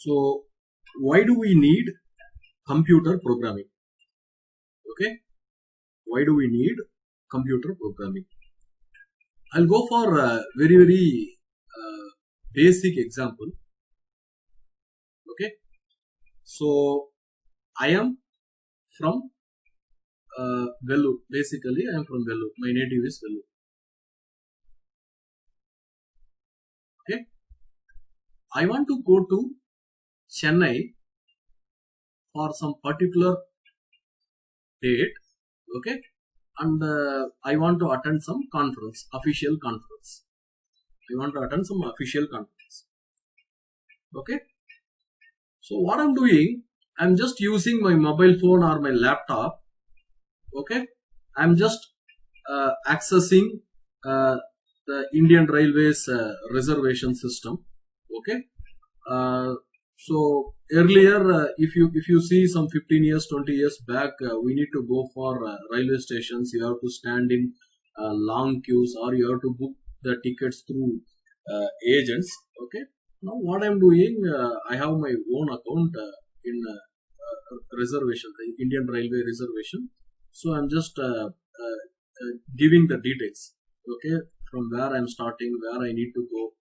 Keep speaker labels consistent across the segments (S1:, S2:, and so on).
S1: So why do we need computer programming? Okay, why do we need computer programming? I'll go for a very basic example. Okay, so I am from Vellore. Basically I am from Vellore. My native is Vellore. Okay, I want to go to Chennai for some particular date. Okay, and I want to attend some conference, official conference. I want to attend some official conference. Okay, so what I'm doing, I'm just using my mobile phone or my laptop. Okay, I'm just accessing uh, the Indian Railways reservation system. Okay, so earlier, if you see some 15 years, 20 years back, we need to go for railway stations. You have to stand in long queues, or you have to book the tickets through agents. Okay, now what I'm doing, I have my own account in reservation, the Indian Railway reservation. So I'm just giving the details. Okay, from where I'm starting, where I need to go,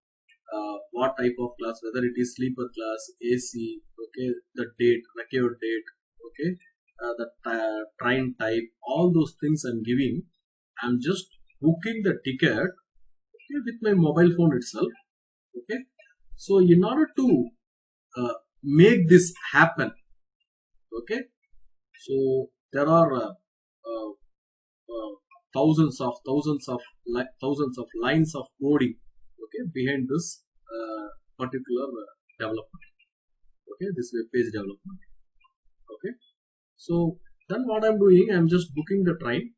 S1: what type of class, whether it is sleeper class, AC, okay, the date, required date, okay, the train type, all those things I'm giving. I'm just booking the ticket, okay, with my mobile phone itself. Okay, so in order to make this happen, okay, so there are uh, thousands of lines of coding, okay, behind this particular development, okay, this web page development. Okay, so then what I'm doing, I'm just booking the train,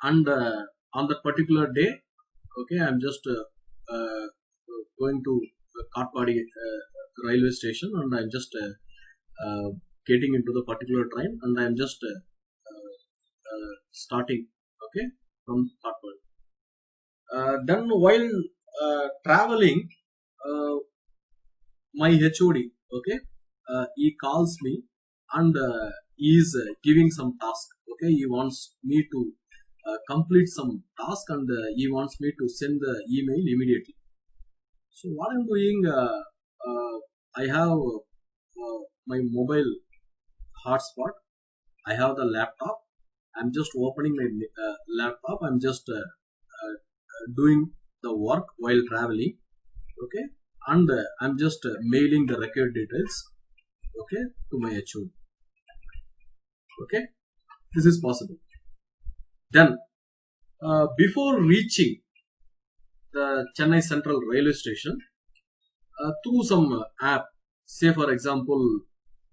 S1: and on that particular day, okay, I'm just going to Katpadi railway station, and I'm just getting into the particular train, and I'm just starting, okay, from Katpadi. Then while traveling, uh, my HOD, okay, he calls me, and he is giving some task. Okay, he wants me to complete some task, and he wants me to send the email immediately. So what I'm doing, I have my mobile hotspot. I have the laptop. I'm just opening my laptop. I'm just doing the work while traveling. Okay, and I'm just mailing the record details, okay, to my HOD. Okay, this is possible. Then before reaching the Chennai Central Railway Station, through some app, say for example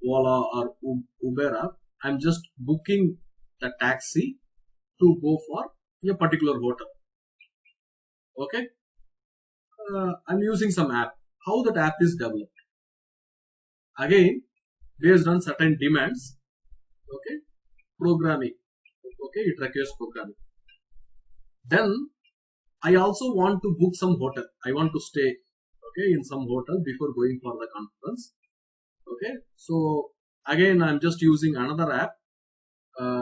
S1: Ola or Uber app, I'm just booking the taxi to go for a particular hotel. Okay, I'm using some app. How that app is developed, again, based on certain demands. Okay, programming. Okay, it requires programming. Then I also want to book some hotel. I want to stay, okay, in some hotel before going for the conference. Okay, so again I'm just using another app,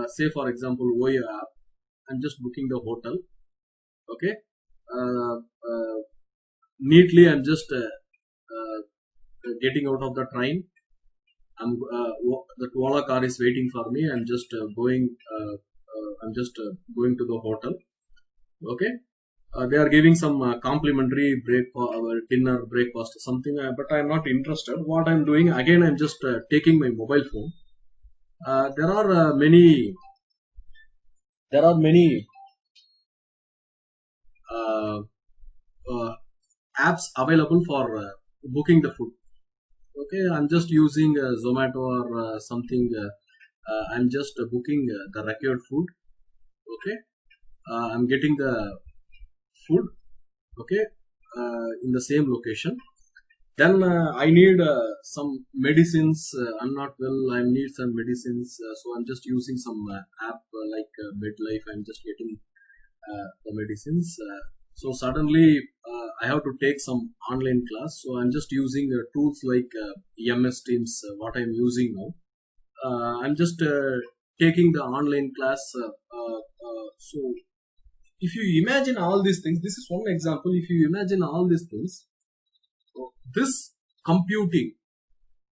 S1: say for example Oyo app. I'm just booking the hotel. Okay, uh, uh, neatly I'm just getting out of the train. I'm the Ola car is waiting for me. I'm just I'm just going to the hotel. Okay, they are giving some complimentary dinner, breakfast, something, but I'm not interested. What I'm doing, again, I'm just taking my mobile phone. There are many uh, uh, apps available for booking the food. Okay, I'm just using Zomato or something. I'm just booking the required food. Okay, I'm getting the food. Okay, in the same location. Then I need some medicines. I'm not well. I need some medicines. So I'm just using some app like MedLife. I'm just getting the medicines. So suddenly I have to take some online class, so I'm just using tools like MS Teams, what I'm using now. I'm just taking the online class. So if you imagine all these things, this is one example. If you imagine all these things, so this computing,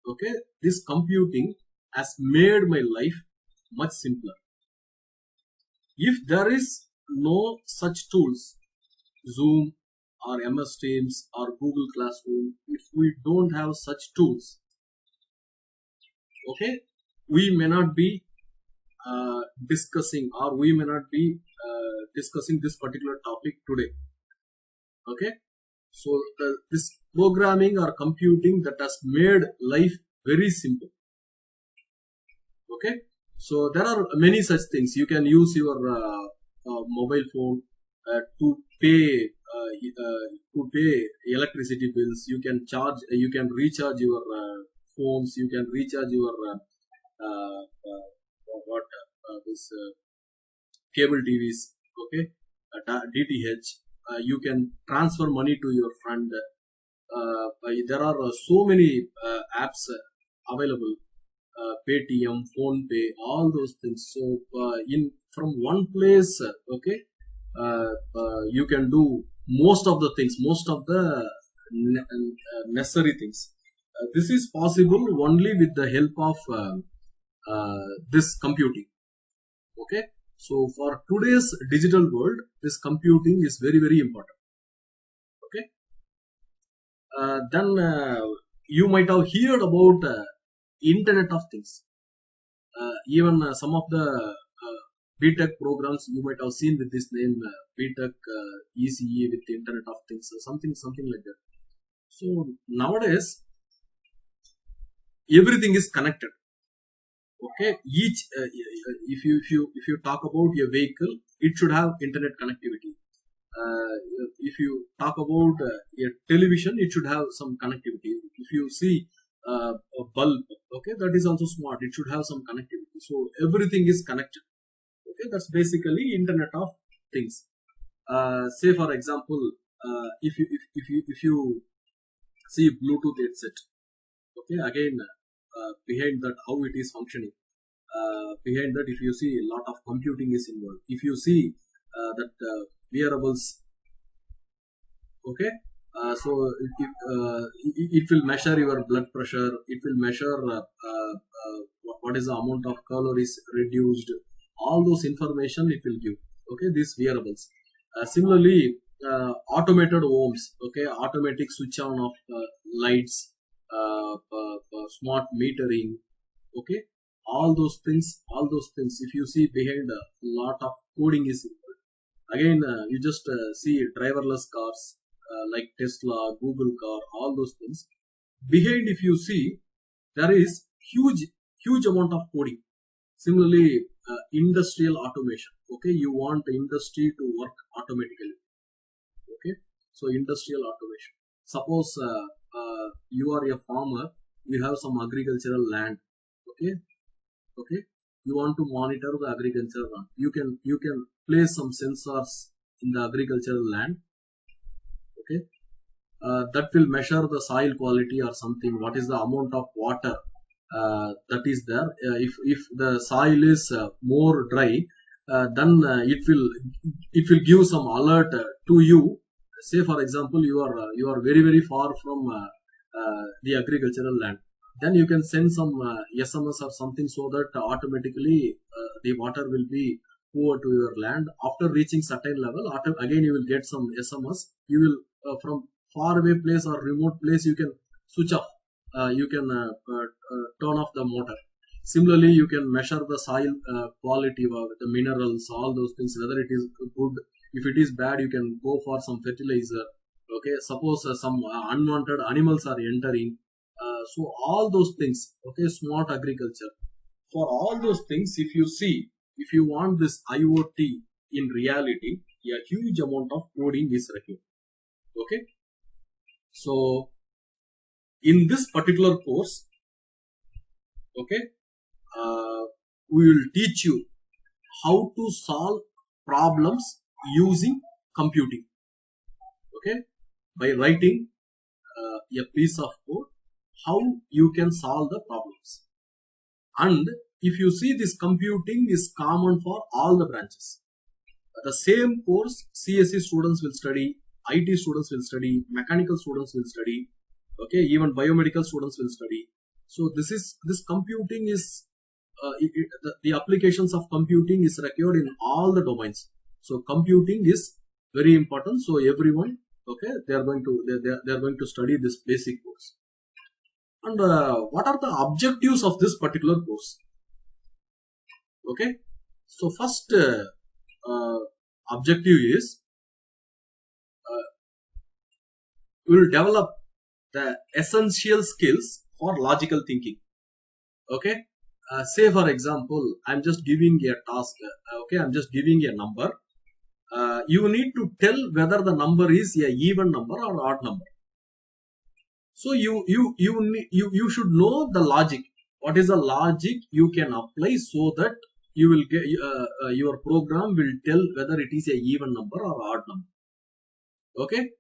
S1: okay, this computing has made my life much simpler. If there is no such tools, Zoom or MS Teams or Google Classroom, if we don't have such tools, okay, we may not be discussing, or we may not be discussing this particular topic today. Okay, so this programming or computing that has made life very simple. Okay, so there are many such things. You can use your mobile phone to pay electricity bills. You can charge, you can recharge your phones, you can recharge your what this cable TVs, okay, DTH. You can transfer money to your friend. There are so many apps available. Paytm, phone pay, all those things. So in from one place, okay, you can do most of the things, most of the necessary things. This is possible only with the help of this computing. Okay, so for today's digital world, this computing is very very important. Okay, then you might have heard about Internet of Things. Even some of the BTech programs you might have seen with this name, BTech ECE with the Internet of Things, something like that. So nowadays everything is connected. Okay, each if you talk about your vehicle, it should have internet connectivity. uh, if you talk about a television, it should have some connectivity. If you see a bulb, okay, that is also smart, it should have some connectivity. So everything is connected. Okay, that's basically Internet of Things. Say for example, if you see Bluetooth headset, okay, again, behind that how it is functioning, behind that if you see a lot of computing is involved. If you see that wearables, okay, so it will measure your blood pressure, it will measure what is the amount of calories reduced, all those information it will give. Okay, these wearables. Similarly, automated homes, okay, automatic switch on of lights, smart metering, okay, all those things if you see behind, a lot of coding is involved. Again, you just see driverless cars, like Tesla, Google car, all those things. Behind, if you see, there is huge amount of coding. Similarly, industrial automation, okay, you want the industry to work automatically. Okay, so industrial automation. Suppose you are a farmer, you have some agricultural land. Okay, okay, you want to monitor the agricultural land, you can place some sensors in the agricultural land. Okay, that will measure the soil quality or something, what is the amount of water that is there. If the soil is more dry, then it will give some alert to you. Say for example, you are very very far from the agricultural land, then you can send some SMS or something, so that automatically the water will be poured to your land. After reaching certain level, again you will get some SMS. You will, from far away place or remote place, you can switch off, you can turn off the motor. Similarly, you can measure the soil quality, the minerals, all those things, whether it is good. If it is bad, you can go for some fertilizer. Okay, suppose some unwanted animals are entering, so all those things. Okay, smart agriculture. For all those things, if you see, if you want this IoT in reality, a huge amount of coding is required. Okay, so in this particular course, okay, uh, we will teach you how to solve problems using computing. Okay, by writing a piece of code, how you can solve the problems. And if you see, this computing is common for all the branches. The same course CSE students will study, IT students will study, mechanical students will study, okay, even biomedical students will study. So this computing is the applications of computing is required in all the domains. So computing is very important. So everyone, okay, they are going to study this basic course. And what are the objectives of this particular course? Okay, so first objective is we will develop the essential skills for logical thinking. Okay, say for example, I'm just giving a task. Okay, I'm just giving a number. You need to tell whether the number is a even number or odd number. So you should know the logic. What is the logic you can apply so that you will get your program will tell whether it is a even number or odd number. Okay,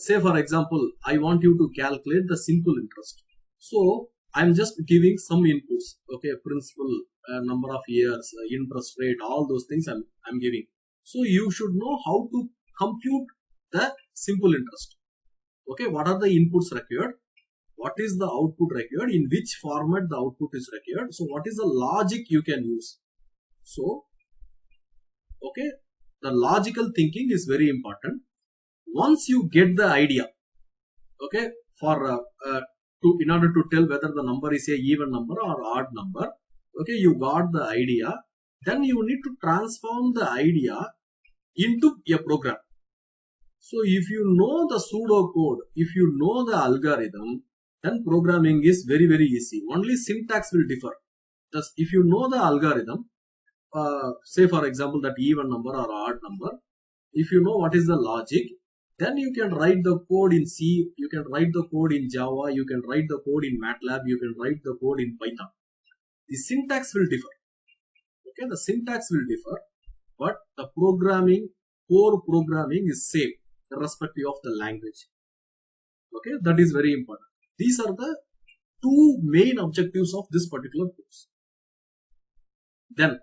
S1: say for example, I want you to calculate the simple interest. So I'm just giving some inputs. Okay, principal, number of years, interest rate, all those things I'm giving. So you should know how to compute the simple interest. Okay, what are the inputs required? What is the output required? In which format the output is required? So what is the logic you can use? So, okay, the logical thinking is very important. Once you get the idea, okay, for in order to tell whether the number is a even number or odd number, okay, you got the idea, then you need to transform the idea into a program. So if you know the pseudocode, if you know the algorithm, then programming is very, very easy. Only syntax will differ. Just if you know the algorithm, say for example that even number or odd number, if you know what is the logic, then you can write the code in C, you can write the code in Java, you can write the code in MATLAB, you can write the code in Python. The syntax will differ. Okay, the syntax will differ, but the programming, core programming is same irrespective of the language. Okay, that is very important. These are the two main objectives of this particular course. Then,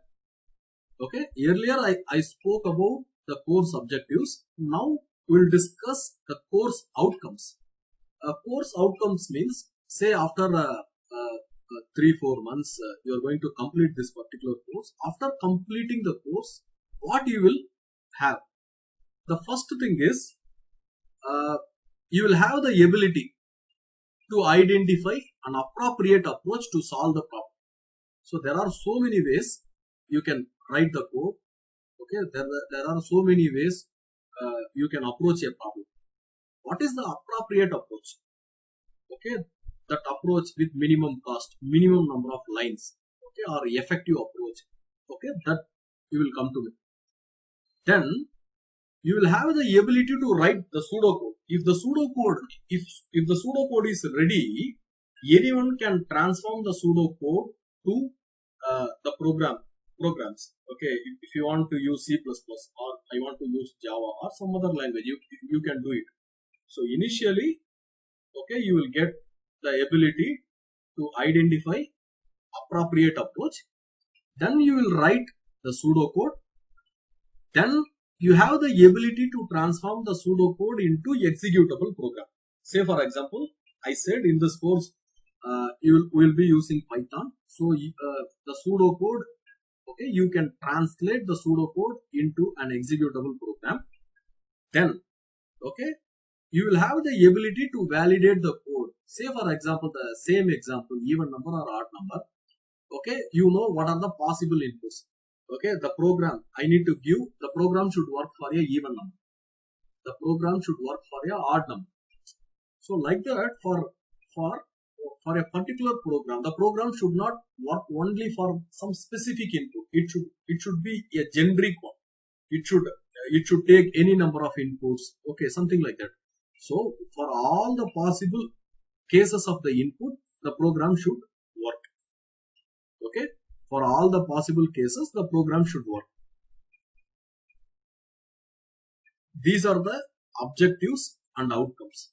S1: okay, earlier I spoke about the course objectives. Now we will discuss the course outcomes. Course outcomes means, say after 3-4 months you are going to complete this particular course. After completing the course, what you will have? The first thing is you will have the ability to identify an appropriate approach to solve the problem. So there are so many ways you can write the code. Okay, there are so many ways you can approach a problem. What is the appropriate approach? Okay, that approach with minimum cost, minimum number of lines, okay, or effective approach. Okay, that you will come to it. Then you will have the ability to write the pseudocode. If the pseudocode is ready, anyone can transform the pseudocode to the programs. Okay, if you want to use C++ or I want to use Java or some other language, you can do it. So initially, okay, you will get the ability to identify appropriate approach. Then you will write the pseudocode. Then you have the ability to transform the pseudocode into executable program. Say for example, I said in this course you will be using Python. So the pseudocode, okay, you can translate the pseudocode into an executable program. Then, okay, you will have the ability to validate the code. Say for example, the same example, even number or odd number. Okay, you know what are the possible inputs. Okay, the program I need to give, the program should work for a even number. The program should work for a odd number. So like that, for a particular program, the program should not work only for some specific input. It should be a generic one. It should take any number of inputs. Okay, something like that. So for all the possible cases of the input, the program should work. Okay, for all the possible cases, the program should work. These are the objectives and outcomes.